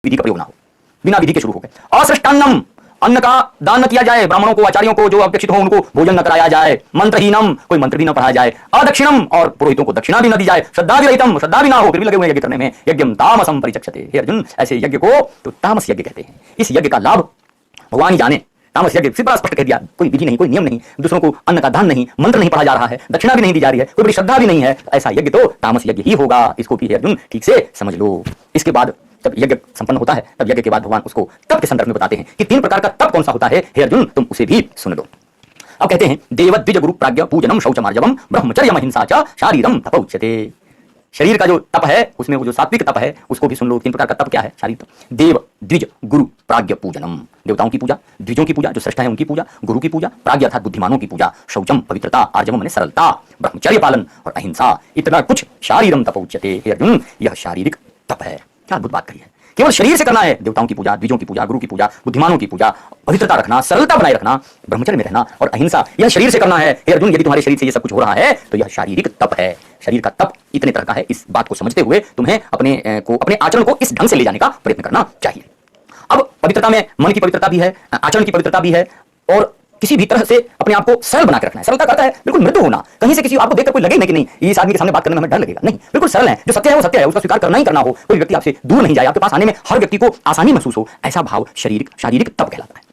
विधि का प्रयोग ना हो, बिना विधि के शुरू हो गए। असृष्टान्नम, अन्न का दान न किया जाए, ब्राह्मणों को आचार्यों को जो अपेक्षित हो उनको भोजन न कराया जाए। मंत्रहीनम, कोई मंत्र भी न पढ़ाया जाए। अदक्षिणम, और पुरोहितों को दक्षिणा भी न दी जाए। श्रद्धा विरहितम, श्रद्धा भी ना हो फिर भी लगे हुए यज्ञ करने में। यज्ञम तामसम परिचक्षते, हे अर्जुन ऐसे यज्ञ को तो तामस यज्ञ कहते हैं। इस यज्ञ का लाभ भगवान ही जाने। तामस यज्ञ सिर्फ बड़ा स्पष्ट कह दिया, कोई विधि नहीं, कोई नियम नहीं, दूसरों को अन्न का दान नहीं, मंत्र नहीं पढ़ा जा रहा है, दक्षिणा भी नहीं दी जा रही है, कोई बड़ी श्रद्धा भी नहीं है, ऐसा यज्ञ तो तामस यज्ञ ही होगा। इसको भी अर्जुन ठीक से समझ लो। इसके बाद जब यज्ञ संपन्न होता है तब यज्ञ के बाद भगवान उसको तप के संदर्भ में बताते हैं कि 3 प्रकार का तप कौन सा होता है। हे अर्जुन तुम उसे भी सुन लो। अब कहते हैं देव द्विज गुरु प्राज्ञ पूजनम शौचमार्जवम ब्रह्मचर्य अहिंसा च शारीरम तप उच्यते। शरीर का जो तप है उसमें वो जो सात्विक तप है उसको भी सुन लो। 3 प्रकार का तप क्या है? शारीरिक तप। देव द्विज गुरु प्राज्ञ पूजनम, देवताओं की पूजा, द्विजों की पूजा जो श्रेष्ठ है उनकी पूजा, गुरु की पूजा, प्राज्ञ अर्थात बुद्धिमानों की पूजा, शौचम पवित्रता, आर्जवम माने सरलता, ब्रह्मचर्य पालन और अहिंसा, इतना कुछ शारीरम तप उच्यते। हे अर्जुन यह शारीरिक तप है। क्या अद्भुत बात कही है। केवल शरीर से करना है, देवताओं की पूजा, द्विजों की पूजा, गुरु की पूजा, बुद्धिमानों की पूजा, पवित्रता रखना, सरलता बनाए रखना, ब्रह्मचर्य में रहना और अहिंसा, यह शरीर से करना है। हे अर्जुन यदि तुम्हारे शरीर से यह सब कुछ हो रहा है तो यह शारीरिक तप है। शरीर का तप इतने तरह का है। इस बात को समझते हुए तुम्हें अपने आचरण को इस ढंग से ले जाने का प्रयत्न करना चाहिए। अब पवित्रता में मन की पवित्रता भी है, आचरण की पवित्रता भी है और किसी भी तरह से अपने आप को सरल बना के रखना है। सरलता करता है बिल्कुल मृदु होना, कहीं से किसी आपको देखकर कोई लगे नहीं कि नहीं इस आदमी के सामने बात करने में हमें डर लगेगा, नहीं, बिल्कुल सरल है। जो सत्य है वो सत्य है, उसका स्वीकार करना ही करना हो। कोई व्यक्ति आपसे दूर नहीं जाए, आपके पास आने में हर व्यक्ति को आसानी महसूस हो, ऐसा भाव शारीरिक तप कहलाता है।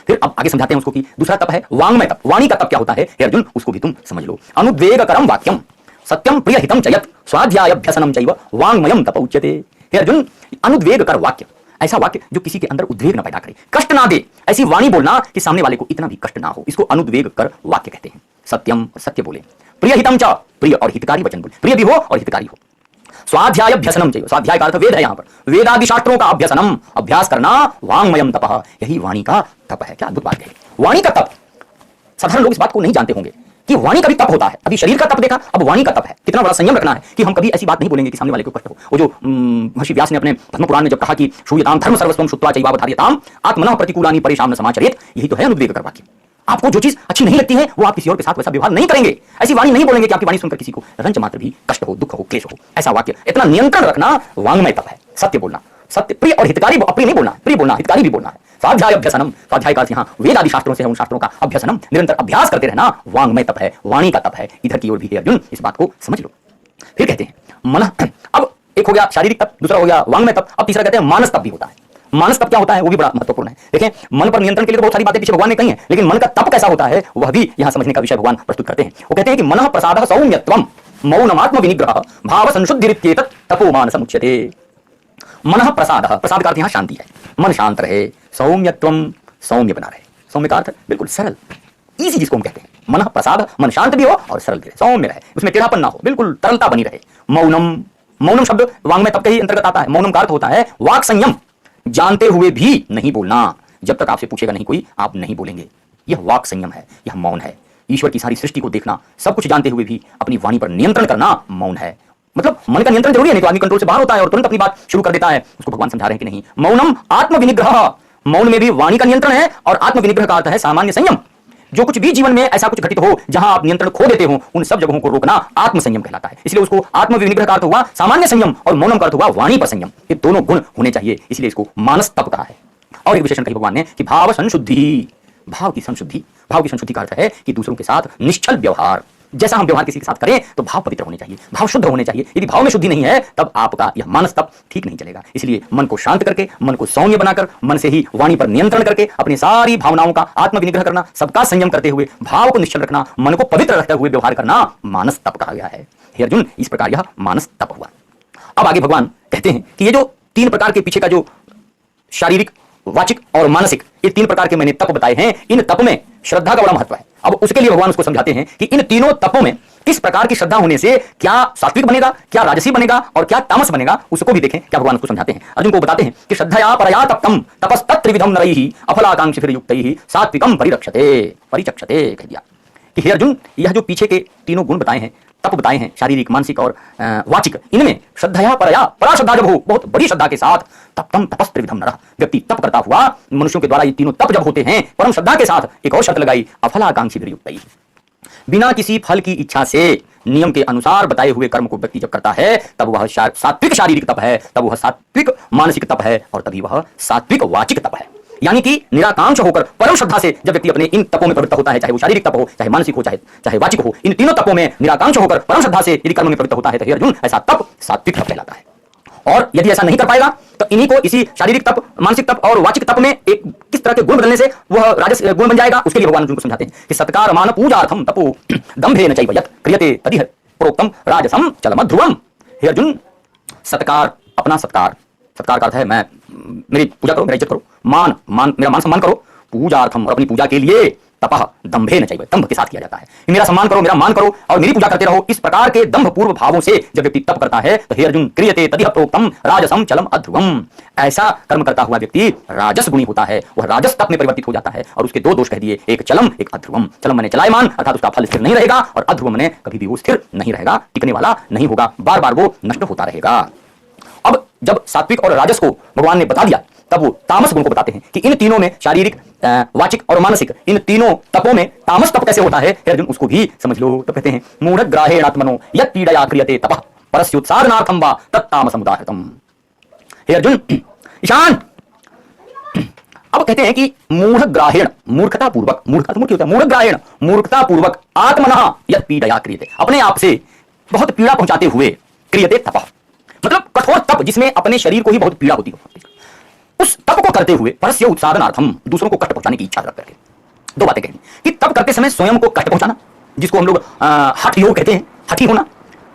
फिर अब आगे समझाते हैं उसको कि दूसरा तप है वांग्मय तप। वाणी का तप क्या होता है हे अर्जुन उसको भी तुम समझ लो। अनुद्वेगकरम वाक्यम सत्यम प्रिय हितम चयत स्वाध्यायाभ्यसनम चैव वांग्मयम तप उच्यते। हे अर्जुन अनुद्वेगकर वाक्य, ऐसा वाक्य जो किसी के अंदर उद्वेग न पैदा करे, कष्ट ना दे, ऐसी वाणी बोलना कि सामने वाले को इतना भी कष्ट ना हो, इसको अनुद्वेग कर वाक्य कहते हैं। सत्यम, सत्य बोले, प्रिय हितम च, प्रिय और हितकारी वचन बोले, प्रिय भी हो और हितकारी हो। स्वाध्याय अभ्यसनम चाहिए, स्वाध्याय का अर्थ वेद है, यहाँ पर वेदादि शास्त्रों का अभ्यसनम, अभ्यास करना, वांग्मयम तप, यही वाणी का तप है। क्या अद्भुत बात है। वाणी का तप, साधारण लोग इस बात को नहीं जानते होंगे कि वाणी का भी तप होता है। अभी शरीर का तप देखा, अब वाणी का तप है। कितना बड़ा संयम रखना है कि हम कभी ऐसी बात नहीं बोलेंगे कि सामने वाले को कष्ट हो। वो जो महर्षि व्यास ने अपने धर्म पुराण में जब कहा कि श्रूयताम धर्म सर्वस्वम श्रुत्वा चैवावधार्यताम आत्मनः प्रतिकूलानि परेशान न समाचरेत, यही तो है अनुद्वेगकर वाक्य। आपको जो चीज अच्छी नहीं लगती है वो आप किसी और के साथ वैसा व्यवहार नहीं करेंगे, ऐसी वाणी नहीं बोलेंगे कि आपकी वाणी सुनकर किसी को रंच मात्र भी कष्ट हो, दुख हो, क्लेश हो। ऐसा वाक्य, इतना नियंत्रण रखना वांग्मय तप है। सत्य बोलना, सत्य, प्रिय और हितकारी, अप्रिय नहीं बोलना, प्रिय बोलना, हितकारी भी बोलना है। स्वाध्याय अभ्यसनम, स्वाध्याय का यहाँ वेद आदि शास्त्रों से है, उन शास्त्रों का अभ्यसनम, निरंतर अभ्यास करते रहना, वांग्मय तप है, वाणी का तप है। इधर की ओर भी है अर्जुन, इस बात को समझ लो। फिर कहते हैं मन, अब एक हो गया शारीरिक तप, दूसरा हो गया वांग्मय तप, अब तीसरा कहते हैं मानस तप भी होता है। मानस तप क्या होता है वो भी बड़ा महत्वपूर्ण है। देखें मन पर नियंत्रण के लिए तो बहुत सारी बातें पीछे भगवान ने कही हैं, लेकिन मन का तप कैसा होता है वह भी यहाँ समझने का विषय भगवान प्रस्तुत करते हैं। वो कहते हैं कि मनः प्रसादः सौम्यत्वम मौनमात्म विनिग्रह भाव संशुद्धिरित्येतत् तपो मानसम् उच्यते। मनः प्रसादः, प्रसाद का अर्थ यहाँ शांति है, मन शांत रहे, सौम्यत्वम, सौम्य बना रहे। सौम्य का अर्थ बिल्कुल सरल, इजी जिसको हम कहते हैं। मनः प्रसाद, मन शांत भी हो और सरल भी रहे, सौम्य रहे, उसमें टेढ़ापन ना हो, बिल्कुल तरलता बनी रहे। मौनम, मौनम शब्द वांग्मय तप के ही अंतर्गत आता है। मौनम का अर्थ होता है वाक संयम, जानते हुए भी नहीं बोलना। जब तक आपसे पूछेगा नहीं कोई आप नहीं बोलेंगे, यह वाक संयम है, यह मौन है। ईश्वर की सारी सृष्टि को देखना, सब कुछ जानते हुए भी अपनी वाणी पर नियंत्रण करना मौन है। मतलब मन का नियंत्रण जरूरी है, नहीं तो आदमी कंट्रोल से बाहर होता है और तुरंत अपनी बात शुरू कर देता है। उसको भगवान समझा रहे हैं कि नहीं, मौनम आत्म विनिग्रह, मौन में भी वाणी का नियंत्रण है और आत्म विनिग्रह का अर्थ है सामान्य संयम। जो कुछ भी जीवन में ऐसा कुछ घटित हो जहां आप नियंत्रण खो देते हो, उन सब जगहों को रोकना आत्म संयम कहलाता है। इसलिए उसको आत्म विनिग्रह का अर्थ हुआ सामान्य संयम और मौनम का अर्थ हुआ वाणी पर संयम। ये दोनों गुण होने चाहिए, इसलिए इसको मानस तप कहा है। और एक विशेषण कही भगवान ने कि भाव संशुद्धि, भाव की संशुद्धि। भाव की संशुद्धि का अर्थ है कि दूसरों के साथ निश्चल व्यवहार, जैसा हम व्यवहार किसी के साथ करें तो भाव पवित्र होने चाहिए, भाव शुद्ध होने चाहिए। यदि भाव में शुद्धि नहीं है तब आपका यह मानस तप ठीक नहीं चलेगा। इसलिए मन को शांत करके, मन को सौम्य बनाकर, मन से ही वाणी पर नियंत्रण करके अपनी सारी भावनाओं का आत्म विनिग्रह करना, सबका संयम करते हुए भाव को निश्चल रखना, मन को पवित्र रखते हुए व्यवहार करना मानस तप कहा गया है। हे अर्जुन इस प्रकार यह मानस तप हुआ। अब आगे भगवान कहते हैं कि ये जो 3 प्रकार के पीछे का जो शारीरिक, वाचिक और मानसिक, ये 3 प्रकार के मैंने तप बताए हैं, इन तप में श्रद्धा का बड़ा महत्व है। अब उसके लिए भगवान उसको समझाते हैं कि इन तीनों तपों में किस प्रकार की श्रद्धा होने से क्या सात्विक बनेगा, क्या राजसी बनेगा और क्या तामस बनेगा, उसको भी देखें। क्या भगवान उसको समझाते हैं, अर्जुन को बताते हैं कि श्रद्धया परया तप्तम तपस्तत्त्रिविधम नरैः अफलाकांक्षिभिर्युक्तैः सात्विकम परिरक्षते, परिचक्षते कह दिया कि हे अर्जुन यह जो पीछे के तीनों गुण बताए हैं, तप बताए हैं, शारीरिक, मानसिक और वाचिक, इनमें श्रद्धया परया, परा श्रद्धा जब हो, बहुत बड़ी श्रद्धा के साथ, तप्तम तपस्त्रिविधम नरः, व्यक्ति तप करता हुआ, मनुष्यों के द्वारा ये तीनों तप जब होते हैं, परम श्रद्धा के साथ एक और शर्त लगाई, अफलाकांक्षिभिर्युक्तैः, बिना किसी फल की इच्छा से नियम के अनुसार बताए हुए कर्म को व्यक्ति जब करता है तब वह सात्विक शारीरिक तप है, तब वह सात्विक मानसिक तप है और तभी वह सात्विक वाचिक तप है। यानी कि निराकांक्ष होकर परम श्रद्धा से जब व्यक्ति अपने इन तपों में प्रवृत्त होता है, चाहे वो शारीरिक तप हो, चाहे मानसिक हो, चाहे वाचिक हो, इन तीनों तपों में निराकांक्ष होकर परम श्रद्धा से यदि कर्म में प्रवृत्त होता है तो हे अर्जुन ऐसा तप सात्विक तप कहलाता है। और यदि ऐसा नहीं कर पाएगा तो इन्हीं को इसी शारीरिक तप, मानसिक तप और वाचिक तप में एक किस तरह के गुण बदलने से वह राजस गुण बन जाएगा, उसके लिए भगवान अर्जुन को समझाते हैं कि सत्कार मान पूजार्थम तपो दंभेन चैव यत् क्रियते तदिह प्रोक्तम राजसम चलम ध्रुवम। हे अर्जुन, सत्कार, अपना सत्कार, सत्कार का अर्थ है मैं, मेरी पूजा करो, मेरा इज्जत करो, मेरा मान सम्मान करो, पूजार्थम और अपनी पूजा के लिए तपह दंभेन चैव, दंभ के साथ किया जाता है, मेरा सम्मान करो, मेरा मान करो और मेरी पूजा करते रहो। इस प्रकार के दंभ पूर्व भावों से जब व्यक्ति तप करता है तो हे अर्जुन क्रियते तदिह प्रोक्तम राजसम चलम अध्रुवम। ऐसा कर्म करता हुआ व्यक्ति राजस गुणी होता है, वह राजस तप में परिवर्तित हो जाता है और उसके दो दोष कह दिए, एक चलम एक अध्रुवम। चलम माने चलायमान अर्थात उसका फल स्थिर नहीं रहेगा और अध्रुवम माने कभी भी वो स्थिर नहीं रहेगा, टिकने वाला नहीं होगा, बार बार वो नष्ट होता रहेगा। अब जब सात्विक और राजस को भगवान ने बता दिया तब वो तामस गुण को बताते हैं कि इन तीनों में शारीरिक, वाचिक और मानसिक इन तीनों तपों में तामस तप कैसे होता है, हे अर्जुन उसको भी समझ लो। तो कहते हैं मूढ़ग्राहेणात्मनो यत् पीडया क्रियते तपः परस्योत्साधनार्थं वा तत्तामसम् उदाहृतम्। हे अर्जुन ईशान, अब कहते हैं कि मूढ़ग्राहेण, मूर्खता पूर्वक, मूर्खता क्या होता है, मूढ़ग्राहेण मूर्खता पूर्वक आत्मनः यत् पीडया क्रियते, अपने आप से बहुत पीड़ा पहुंचाते हुए क्रियते तपः, मतलब कठोर तप जिसमें अपने शरीर को ही बहुत पीड़ा होती है, उस तप को करते हुए परस्य उत्साधनार्थम, दूसरों को कष्ट पहुंचाने की इच्छा रख करके। दो बातें कहनी कि तप करते समय स्वयं को कष्ट पहुंचाना, जिसको हम लोग हठ योग कहते हैं, हठी होना।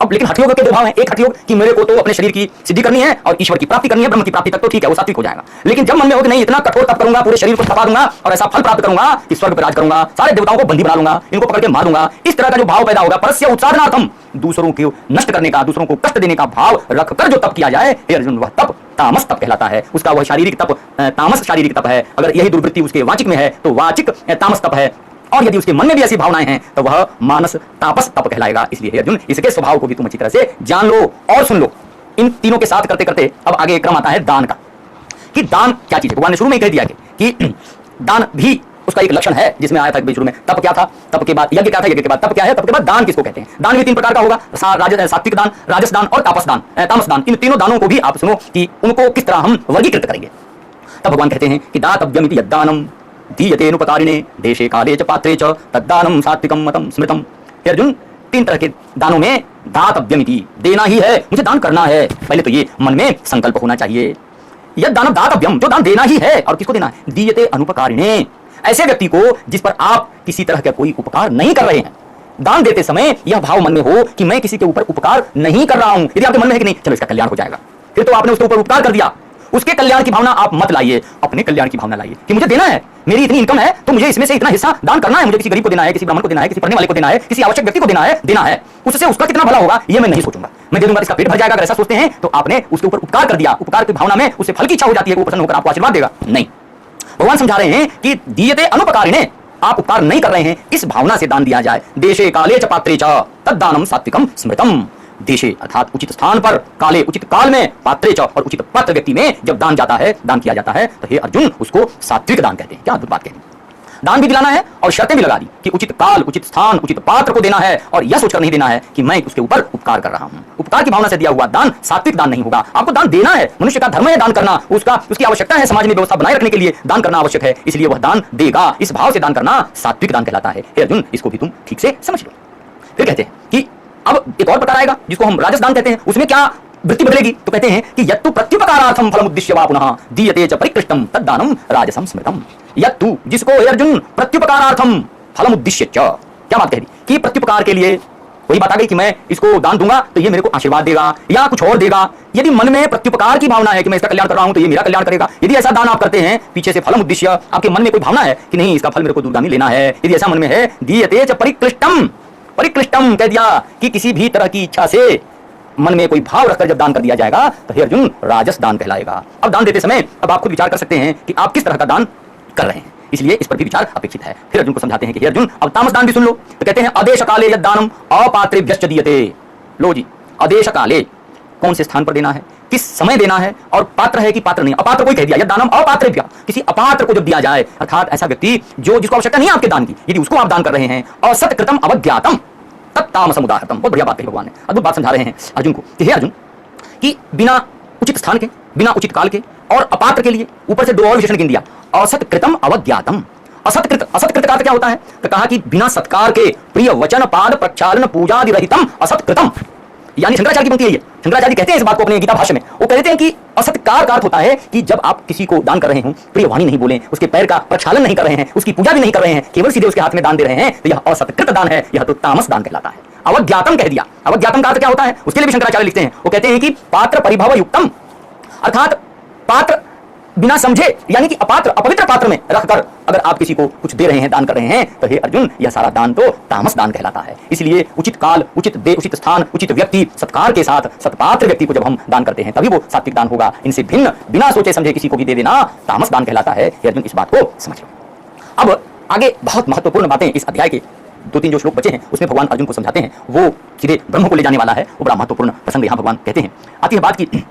अब लेकिन हठ योग के दो भाव हैं, एक हठ योग कि मेरे को तो अपने शरीर की सिद्धि करनी है और ईश्वर की प्राप्ति करनी है, ब्रह्म की प्राप्ति तक तो ठीक है, वो सात्विक हो जाएगा। लेकिन जब मन में हो कि नहीं इतना कठोर तप करूंगा, पूरे शरीर को थका दूंगा और ऐसा फल प्राप्त करूंगा कि स्वर्ग पर राज करूंगा, सारे देवताओं को बंदी बना लूंगा, इनको पकड़ के मार दूंगा, इस तरह का जो भाव पैदा होगा, परस्य उत्साधनार्थम, दूसरों को नष्ट करने का, दूसरों को कष्ट देने का भाव रखकर जो तप किया जाए, हे अर्जुन वह तप तामस तप कहलाता है। उसका वह शारीरिक तप तामस शारीरिक तप है। अगर यही दुर्वृत्ति उसके वाचिक में है तो वाचिक तामस तप है, और यदि उसके मन में भी ऐसी भावनाएं हैं तो वह मानस तापस तप कहलाएगा। इसलिए हे अर्जुन इसके स्वभाव को भी तुम अच्छी तरह से जान लो और सुन लो। इन तीनों के साथ करते करते अब आगे क्रम आता है दान का, कि दान क्या चीज है। भगवान ने शुरू में ही कह दिया कि दान भी उसका एक लक्षण है, जिसमें आया था शुरू में तप क्या था, तप के बाद यज्ञ क्या था, यज्ञ के बाद तप क्या है, तप के बाद दान किसको कहते हैं। दान भी तीन प्रकार का होगा, सात्विक दान, राजस दान और तामस दान। इन तीनों दानों को भी आप सुनो कि उनको किस तरह हम वर्गीकृत करेंगे। तब भगवान कहते हैं कि दातव्यमिति यद्दानम दीयतेनुपकारिणे देशे काले च पात्रे च तद्दानम सात्विकम मतम स्मृतम। हे अर्जुन तीन तरह के दानों में दातव्यमिति देना ही है, मुझे दान करना है, पहले तो ये मन में संकल्प होना चाहिए। यद्दानम दातव्यम, जो दान देना ही है, और किसको देना है, दीयते अनुपकारिणे, ऐसे व्यक्ति को जिस पर आप किसी तरह का कोई उपकार नहीं कर रहे हैं। दान देते समय यह भाव मन में हो कि मैं किसी के ऊपर उपकार नहीं कर रहा हूं। यदि आपके मन में है कि नहीं चलो इसका कल्याण हो जाएगा, फिर तो आपने उसके ऊपर उपकार कर दिया। उसके कल्याण की भावना आप मत लाइए, अपने कल्याण की भावना लाइए कि मुझे देना है, मेरी इतनी इनकम है तो मुझे इसमें से इतना हिस्सा दान करना है, मुझे किसी गरीब को देना है, किसी ब्राह्मण को देना है, किसी पढ़ने वाले को देना है, किसी आवश्यक व्यक्ति को देना है, उससे उसका कितना भला होगा ये मैं नहीं सोचूंगा, मैं दे दूंगा इसका पेट भर जाएगा। अगर ऐसा सोचते हैं तो आपने उसके ऊपर उपकार कर दिया। उपकार की भावना में उससे फल की इच्छा हो जाती है, वो प्रसन्न होकर आपको आशीर्वाद देगा। नहीं, भगवान समझा रहे हैं कि दीयते अनुपकारिणे, आप उपकार नहीं कर रहे हैं, इस भावना से दान दिया जाए। देशे काले च पात्रे च तद्दानम सात्विकम स्मृतम। देशे अर्थात उचित स्थान पर, काले उचित काल में, पात्रे च और उचित पात्र व्यक्ति में जब दान जाता है, दान किया जाता है तो हे अर्जुन उसको सात्विक दान कहते हैं। क्या अद्भुत बात कहते हैं। दान भी दिलाना है और शर्तें भी लगा दी कि उचित काल, उचित स्थान, उचित पात्र को देना है, और यह सोचकर नहीं देना है कि मैं उसके ऊपर उपकार कर रहा हूं। उपकार की भावना से दिया हुआ दान सात्विक दान नहीं होगा। आपको दान देना है, मनुष्य का धर्म है दान करना, उसकी आवश्यकता है, समाज में व्यवस्था बनाए रखने के लिए दान करना आवश्यक है, इसलिए वह दान देगा। इस भाव से दान करना सात्विक दान कहलाता है। हे अर्जुन इसको भी तुम ठीक से समझ लो। फिर कहते हैं कि अब एक और प्रकार आएगा जिसको हम राजस दान कहते हैं। उसमें क्या वृत्ति बदलेगी, तो कहते हैं कि यत्तु प्रत्युपकारार्थम फलमुद्दिश्य वा पुनः दीयते च परिकृष्टम तद्दानम राजसम स्मृतम। यत्तु जिसको हे अर्जुन प्रत्युपकारार्थम फलमुद्दिश्य च, क्या बात कह दी कि प्रत्युपकार के लिए वही बात आ गई कि मैं इसको दान दूंगा तो ये मेरे को आशीर्वाद देगा या कुछ और देगा। यदि मन में प्रत्युपकार की भावना है कि मैं इसका कल्याण कर रहा हूं तो ये मेरा कल्याण करेगा, यदि ऐसा दान आप करते हैं पीछे से फलम उद्देश्य, आपके मन में कोई भावना है कि नहीं इसका फल मेरे को दूरगामी लेना है, यदि ऐसा मन में है, दीयते च परिकृष्टम, परिकृष्टम कह दिया कि किसी भी तरह की इच्छा से मन में कोई भाव रखकर जब दान कर दिया जाएगा तो हे अर्जुन राजस दान कहलाएगा। अब दान देते समय अब आप खुद विचार कर सकते हैं कि आप किस तरह का दान कर रहे हैं, इसलिए इस पर भी विचार अपेक्षित है। फिर अर्जुन को समझाते हैं कि हे अर्जुन अब तामस दान भी सुन लो। तो कहते हैं आदेश काले यद दानम अपात्रेभ्यश्च दीयते। लो जी, आदेश काले कौन से स्थान पर देना है, किस समय देना है, और पात्र है कि पात्र नहीं। अपात्र कोई कह दिया, यद दानम अपात्रेभ्य, किसी अपात्र को जब दिया जाए, अर्थात ऐसा व्यक्ति जो जिसको आवश्यकता नहीं है आपके दान की, यदि उसको आप दान कर रहे हैं, असत्कृतम अवज्ञातम, तत्तामसम उदाहृतम। बहुत बढ़िया बात कही भगवान ने, अद्भुत बात समझा रहे हैं अर्जुन को कि हे अर्जुन, कि बिना उचित स्थान के, बिना उचित काल के और अपात्र के लिए ऊपर से दो और विशेषण गिन दिया, असत्कृतम अवज्ञातम। असत्कृत, असत्कृत का अर्थ क्या होता है? तो कहा कि बिना सत्कार के, प्रिय वचन पाद प्रक्षालन पूजादि रहितम असत्कृतम। यानी शंकराचार्य की पंक्ति है ये। शंकराचार्य कहते हैं इस बात को अपने गीता भाष्य में, वो कहते हैं कि असत्कार का अर्थ होता है कि जब आप किसी को दान कर रहे हो, प्रिय वाणी नहीं बोले, उसके पैर का प्रक्षालन नहीं कर रहे हैं, उसकी पूजा भी नहीं कर रहे हैं, केवल सीधे उसके हाथ में दान दे रहे हैं, तो यह असत्कृत दान है, यह तो तामस दान कहलाता है। अवज्ञातम कह दिया। अवज्ञातम का अर्थ क्या होता है? उसके लिए भी शंकराचार्य लिखते हैं, वो कहते हैं कि पात्र परिभव युक्तम, अर्थात पात्र बिना समझे, यानी कि अपात्र, अपवित्र पात्र में रखकर अगर आप किसी को कुछ दे रहे हैं, दान कर रहे हैं, तो हे अर्जुन, यह सारा दान तो तामस दान कहलाता है। इसलिए उचित काल, उचित दे, उचित स्थान, उचित व्यक्ति, सत्कार के साथ सत्पात्र व्यक्ति को जब हम दान करते हैं तभी वो सात्विक दान होगा। इनसे भिन्न बिना सोचे समझे किसी को भी दे देना तामस दान कहलाता है। हे अर्जुन, इस बात को समझ लो। अब आगे बहुत महत्वपूर्ण बातें इस अध्याय के 2-3 जो श्लोक बचे हैं उसमें भगवान अर्जुन को समझाते हैं, वो सीधे ब्रह्म को ले जाने वाला है। वो बड़ा महत्वपूर्ण प्रसंग यहाँ भगवान कहते हैं। आती है बात की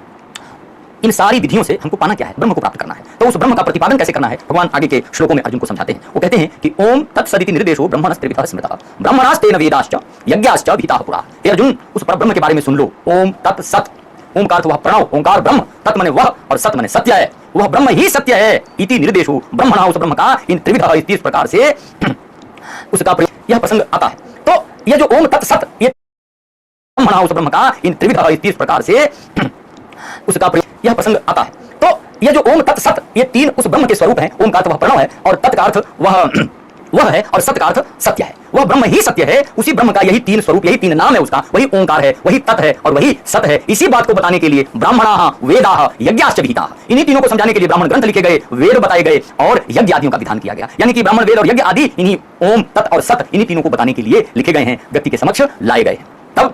इन सारी विधियों से हमको पाना क्या है? ब्रह्म को प्राप्त करना है। तो उस ब्रह्म का प्रतिपादन कैसे करना है भगवान आगे के श्लोकों में अर्जुन को समझाते हैं। वो कहते हैं कि ओम तत्सदिति निर्देशो ब्रह्मणस्त्रिविधः स्मृतः ब्रह्मणास्तेन वेदाश्च यज्ञाश्च भीताः पुरा। हे अर्जुन, उस परब्रह्म के बारे में सुन लो। ओम तत्सत, ओम का अर्थ वह प्रणव, ओंकार ब्रह्म, तत् माने वह और सत माने सत्य है, वह ब्रह्म ही सत्य है। इति निर्देशो ब्रह्मणा, उस ब्रह्म का इन त्रिविधः, इस प्रकार से उसका यह प्रसंग आता है। तो यह जो ओम तत्सत, ये ब्रह्मणा, उस ब्रह्म का इन त्रिविधः, इस प्रकार से उसका यह प्रसंग आता है। तो यह जो ओम तत्सत, ये तीन उस ब्रह्म के स्वरूप हैं। ओम का अर्थ वह प्रणव है और तत् का अर्थ वह है और सत का अर्थ सत्य है। वह ब्रह्म ही सत्य है, उसी ब्रह्म का यही तीन स्वरूप, यही तीन नाम है उसका, वही ओंकार है, वही तत् है और वही सत है। इसी बात को बताने के लिए ब्राह्मणाः वेदाः यज्ञाश्च विहिताः, इन्हीं तीनों को समझाने के लिए ब्राह्मण ग्रंथ लिखे गए, वेद बताए गए और यज्ञ आदियों का विधान किया गया। यानी कि ब्राह्मण, वेद और यज्ञ आदि इन्हीं ओम, तत् और सत, इन्हीं तीनों को बताने के लिए लिखे गए हैं, व्यक्ति के समक्ष लाए गए हैं। तब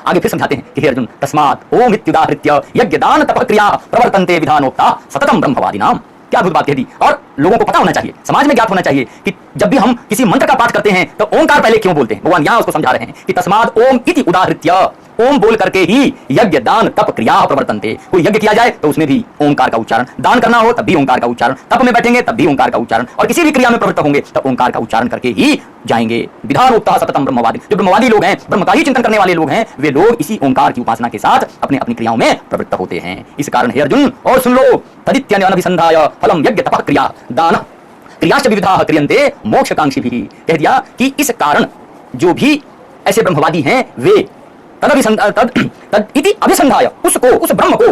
आगे फिर समझाते हैं कि हे अर्जुन, तस्मात् ओम इत्युदाहृत्य यज्ञ दान तप क्रिया प्रवर्तन्ते विधानोक्ता सततम ब्रह्मवादिनाम। क्या अद्भुत बात कह दी। और लोगों को पता होना चाहिए, समाज में ज्ञात होना चाहिए कि जब भी हम किसी मंत्र का पाठ करते हैं तो ओंकार पहले क्यों बोलते हैं। भगवान यहाँ उसको समझा रहे हैं कि तस्मात् ओम इति उदाहृत्य, ओम बोल करके ही यज्ञ दान तप क्रिया प्रवर्तन्ते। कोई यज्ञ किया जाए तो उसमें भी ओंकार का उच्चारण, दान करना हो तब भी ओंकार का उच्चारण, तप में बैठेंगे तब भी ओंकार का उच्चारण, और किसी भी क्रिया में प्रवृत्त होंगे तब ओंकार का उच्चारण करके ही जाएंगे। विधानोक्ता सततम ब्रह्मवादी, जो ब्रह्मवादी लोग हैं, ब्रह्म का ही चिंतन करने वाले लोग हैं, वे लोग इसी ओंकार की उपासना के साथ अपने अपनी क्रियाओं में प्रवृत्त होते हैं। इस कारण हे अर्जुन, और सुन लो, तदित्यनभिसंधाय फलम यज्ञ तप क्रिया दान क्रियाश्च विविधाः क्रियन्ते मोक्षकांक्षिभिः। कह दिया कि इस कारण जो भी ऐसे ब्रह्मवादी हैं वे तद इति अभिसंधाय, उसको, उस ब्रह्म को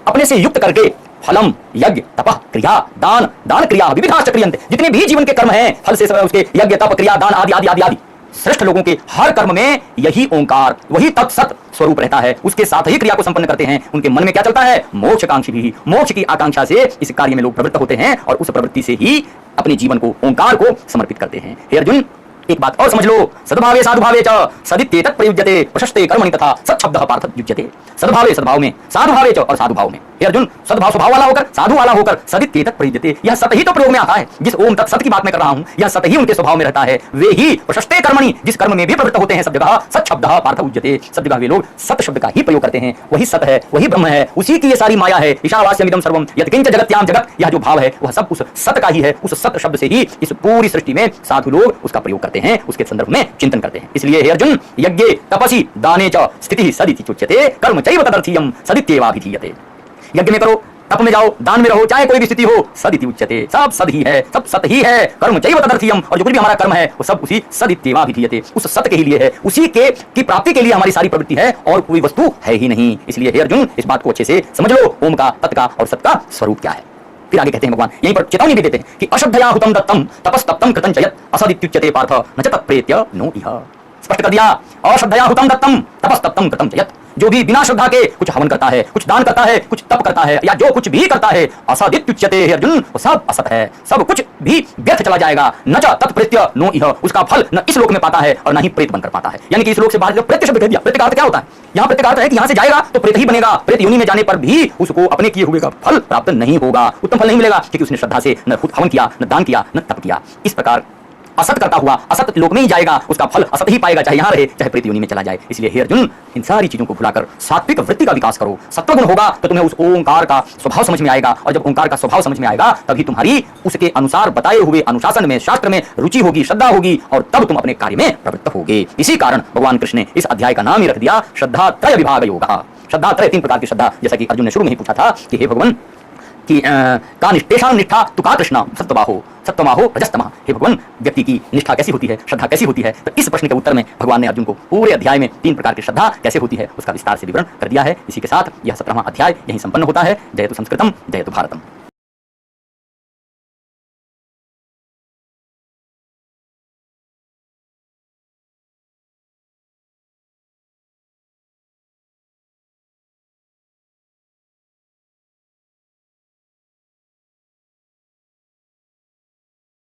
अपने से युक्त करके फलम यज्ञ तप क्रिया दान, दान क्रिया विविधाश्च क्रियन्ते, जितने भी जीवन के कर्म हैं, फल से उसके यज्ञ तप क्रिया दान आदि आदि आदि आदि, श्रेष्ठ लोगों के हर कर्म में यही ओंकार, वही तत्सत स्वरूप रहता है, उसके साथ ही क्रिया को संपन्न करते हैं। उनके मन में क्या चलता है? मोक्षकांक्षी भी, मोक्ष की आकांक्षा से इस कार्य में लोग प्रवृत्त होते हैं और उस प्रवृत्ति से ही अपने जीवन को, ओंकार को समर्पित करते हैं। हे अर्जुन, एक बात और समझ लो, सद्भावे साधुभावे च सदित्येतत् प्रयुज्यते प्रशस्ते कर्मणि तथा सत्शब्दः पार्थ युज्यते। सद्भावे, सद्भाव में, साधुभावे च और साधुभाव में। हे अर्जुन, सद्भाव स्वभाव वाला होकर, साधु वाला होकर, सदित्येतत् प्रयुज्यते, यह सत ही तो प्रयोग में आता है। जिस ओम तत् सत की बात मैं कर रहा हूं, यह सत ही उनके स्वभाव में रहता है। वे ही प्रशस्ते कर्मणि, जिस कर्म में भी प्रवृत्त होते हैं, सब जगह सत्शब्दः पार्थ युज्यते, सब जगह वे लोग सत शब्द का ही प्रयोग करते हैं। वही सत है, वही ब्रह्म है, उसी की ये सारी माया है। ईशावास्यमिदं सर्वं यत्किंच जगत्याम जगत, यह जो भाव है वह सब उस सत का ही है। उस सत शब्द से ही इस पूरी सृष्टि में साधु लोग उसका प्रयोग करते हैं, उसके संदर्भ में चिंतन करते हैं। इसलिए हे अर्जुन, यज्ञे तपसि दाने च स्थितिः सदिति उच्यते कर्म चैव तदर्थीयं सदित्येवाभिधीयते। यज्ञ में करो, तप में जाओ, दान में रहो, चाहे कोई भी स्थिति हो, सदिति उच्यते, सब सद ही है, सब सत ही है। कर्म चैव तदर्थीयं, और जो कुछ भी हमारा कर्म है वो सब उसी सदित्येवाभिधीयते, उस सत के ही लिए है, उसी के की प्राप्ति के लिए हमारी सारी प्रवृत्ति है, और कोई वस्तु है ही नहीं। इसलिए हे अर्जुन, इस बात को अच्छे से समझ लो, ओम का, तत् का और सत का स्वरूप क्या है। फिर आगे कहते हैं भगवान, यहीं पर चेतावनी भी देते हैं कि अश्रद्धया हुतम दत्तम तपस्तप्तम कृतं च यत् असदित्युच्यते पार्थ न च तत्प्रेत्य नो इह। स्पष्ट कर दिया, अश्रद्धया हुतम दत्तम तपस्तप्तम कृतं च यत्, जो भी बिना श्रद्धा के कुछ हवन करता है, कुछ दान करता है, कुछ तप करता है, या जो कुछ भी करता है, असदित्युच्यते, हे अर्जुन, वो सब असत है, सब कुछ भी व्यर्थ चला जाएगा। न च तत्प्रेत्य नो इह, उसका फल न इस लोक में पाता है और न ही प्रेत बनकर पाता है। यानी कि इस लोक से बाहर, प्रेत्य शब्द कह दिया, प्रेत्य का अर्थ क्या होता है? यहाँ प्रेत्य का अर्थ है कि यहाँ से जाएगा तो प्रेत ही बनेगा, प्रेत योनि में जाने पर भी उसको अपने किए हुए का फल प्राप्त नहीं होगा, उत्तम फल नहीं मिलेगा, क्योंकि उसने श्रद्धा से न हवन किया, न दान किया, न तप किया। इस प्रकार असत करता हुआ असत लोक में ही जाएगा, उसका फल असत ही पाएगा, चाहे यहाँ रहे चाहे प्रेत योनि में चला जाए। इसलिए हे अर्जुन, इन सारी चीजों को भुलाकर सात्विक वृत्ति का विकास करो। सत्वगुण होगा तो तुम्हें उस ओंकार का स्वभाव समझ में आएगा, और जब ओंकार का स्वभाव समझ में आएगा तभी तुम्हारी उसके अनुसार बताए हुए अनुशासन में, शास्त्र में रुचि होगी, श्रद्धा होगी, और तब तुम अपने कार्य में प्रवृत्त होगे। इसी कारण भगवान कृष्ण ने इस अध्याय का नाम ही रख दिया श्रद्धा त्रय विभाग योगा। श्रद्धा त्रय, 3 प्रकार की श्रद्धा, जैसा कि अर्जुन ने शुरू में ही पूछा था कि हे भगवान कि का निष्ठेषाण निष्ठा तु का कृष्णा सत्वमाहो रजस्तमा। हे भगवान, व्यक्ति की निष्ठा कैसी होती है, श्रद्धा कैसी होती है? तो इस प्रश्न के उत्तर में भगवान ने अर्जुन को पूरे अध्याय में 3 प्रकार की श्रद्धा कैसे होती है उसका विस्तार से विवरण कर दिया है। इसी के साथ यह 17वां अध्याय यहीं संपन्न होता है। जयतु संस्कृतम, जयतु भारतम।